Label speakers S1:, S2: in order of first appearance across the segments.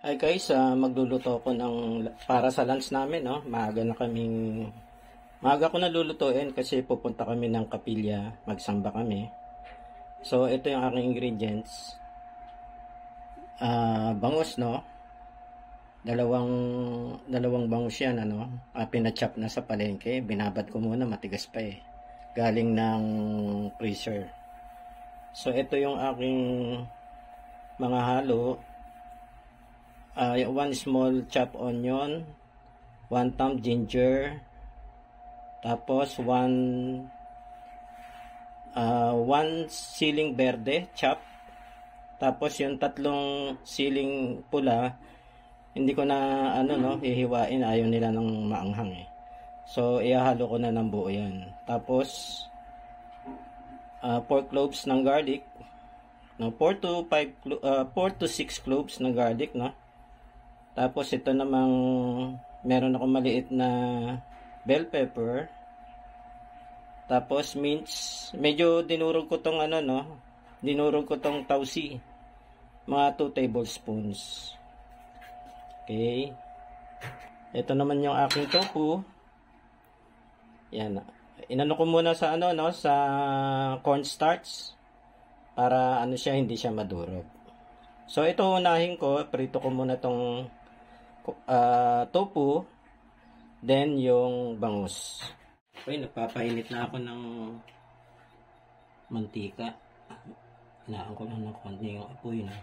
S1: Hi guys, magluluto ako ng para sa lunch namin, no. Maaga ko na lulutuin kasi pupunta kami ng kapilya, magsamba kami. So ito yung aking ingredients. Bangus, no. Dalawang bangus yan, ano. Pinachop na sa palengke, binabad ko muna, matigas pa eh. Galing ng freezer. So ito yung aking mga halo. 1 small chopped onion, 1 thumb ginger, tapos 1 siling berde chop, tapos yung tatlong siling pula hindi ko na hihiwain, ayaw nila ng maanghang eh. So ihahalo ko na ng buo yan. Tapos 4 cloves ng garlic, no, 4 to 6 cloves ng garlic, no. Tapos ito namang meron ako maliit na bell pepper. Tapos mince, medyo dinurog ko tong dinurog ko tong tausi. Mga 2 tablespoons. Okay. Ito naman yung aking tofu. Yan. Inano ko muna sa sa cornstarch para siya, hindi siya madurog. So ito unahin ko, prito ko muna tong tofu, then yung bangus. Okay, nagpapainit na ako ng mantika. Hinaan ko lang ng konti yung apoy na.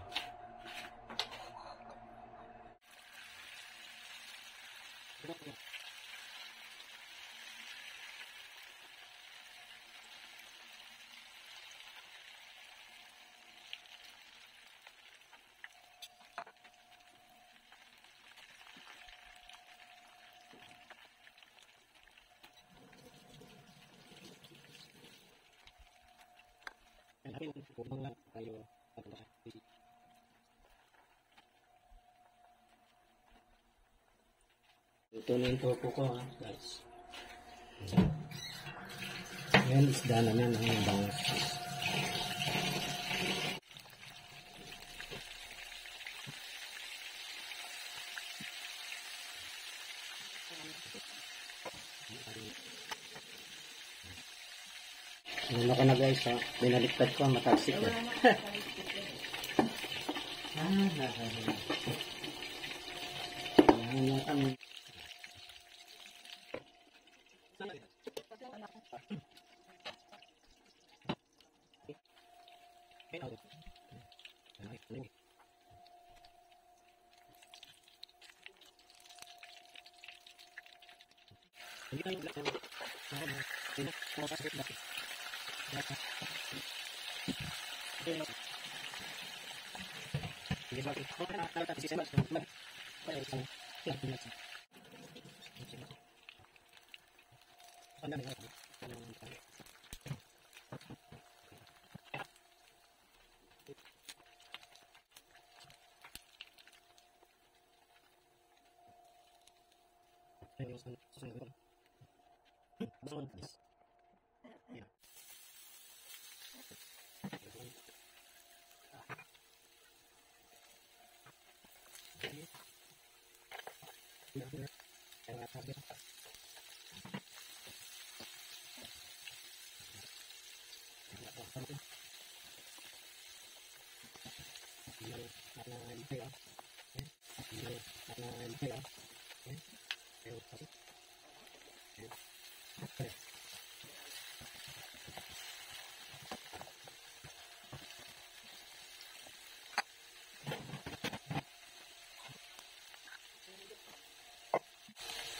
S1: Ito na yung tofu ko, guys. Ngayon, isda naman ang bangus. Ano ko na guys, ha? Binaliktad ko, matasik na.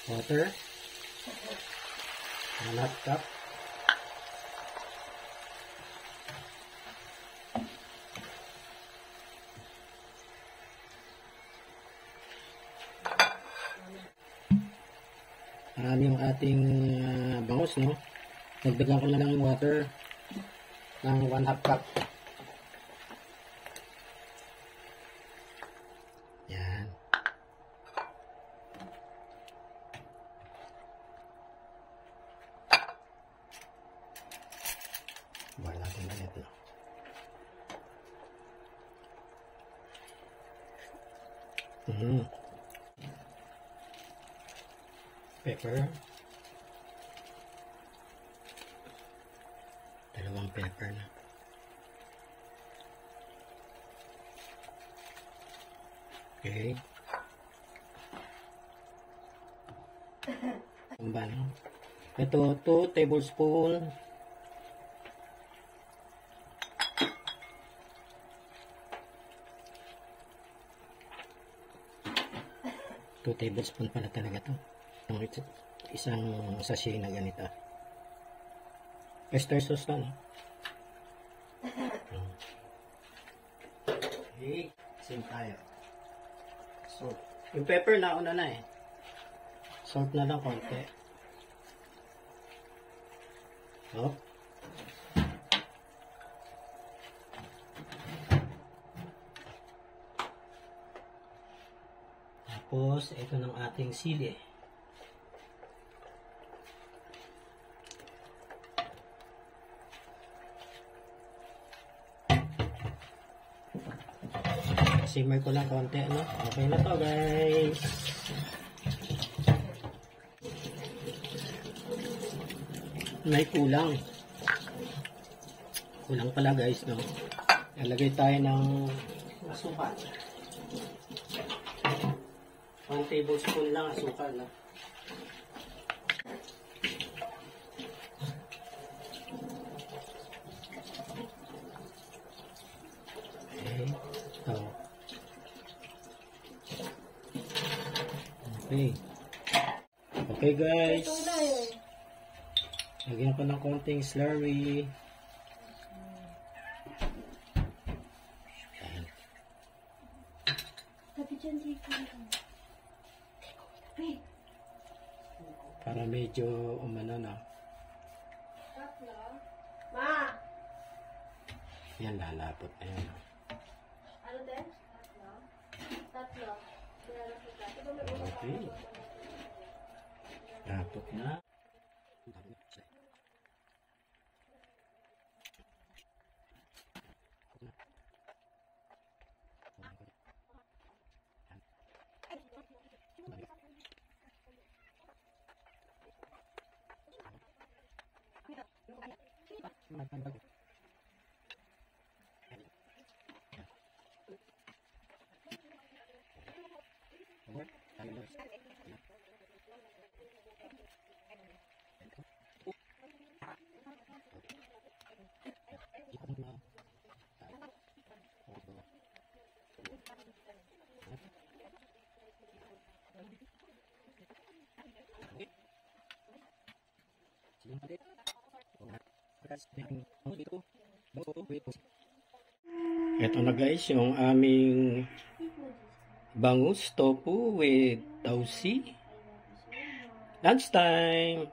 S1: Water, 1/2 cup. Yung ating bangus, no? Dagdagan ko na lang yung water ng 1/2 cup. Yan. Buhay natin ulit, no? Pepper. Dalawang pepper na. Okay. Ito, 2 tablespoon. Tablespoon pala talaga to. Isang sachet na ganito. Oyster sauce lang. Okay. Same tayo. Salt. Yung pepper nauna na eh. Salt na lang konti. Oh. Tapos, ito ng ating sili. Simmer ko lang konti, no? Okay na to, guys. May kulang. Kulang pala, guys, no? Lalagay tayo ng asukal. 1 tablespoon lang asukal, no? Okay. Ito. Okay. Okay, guys. Lagyan ko ng konting slurry. Para medyo umano na.
S2: Ma!
S1: Yan, lalapot na yan.
S2: Ano din? Tatlo.
S1: Okay. Lapot na. Ito na guys, yung aming bangus tofu with tausi. Lunchtime!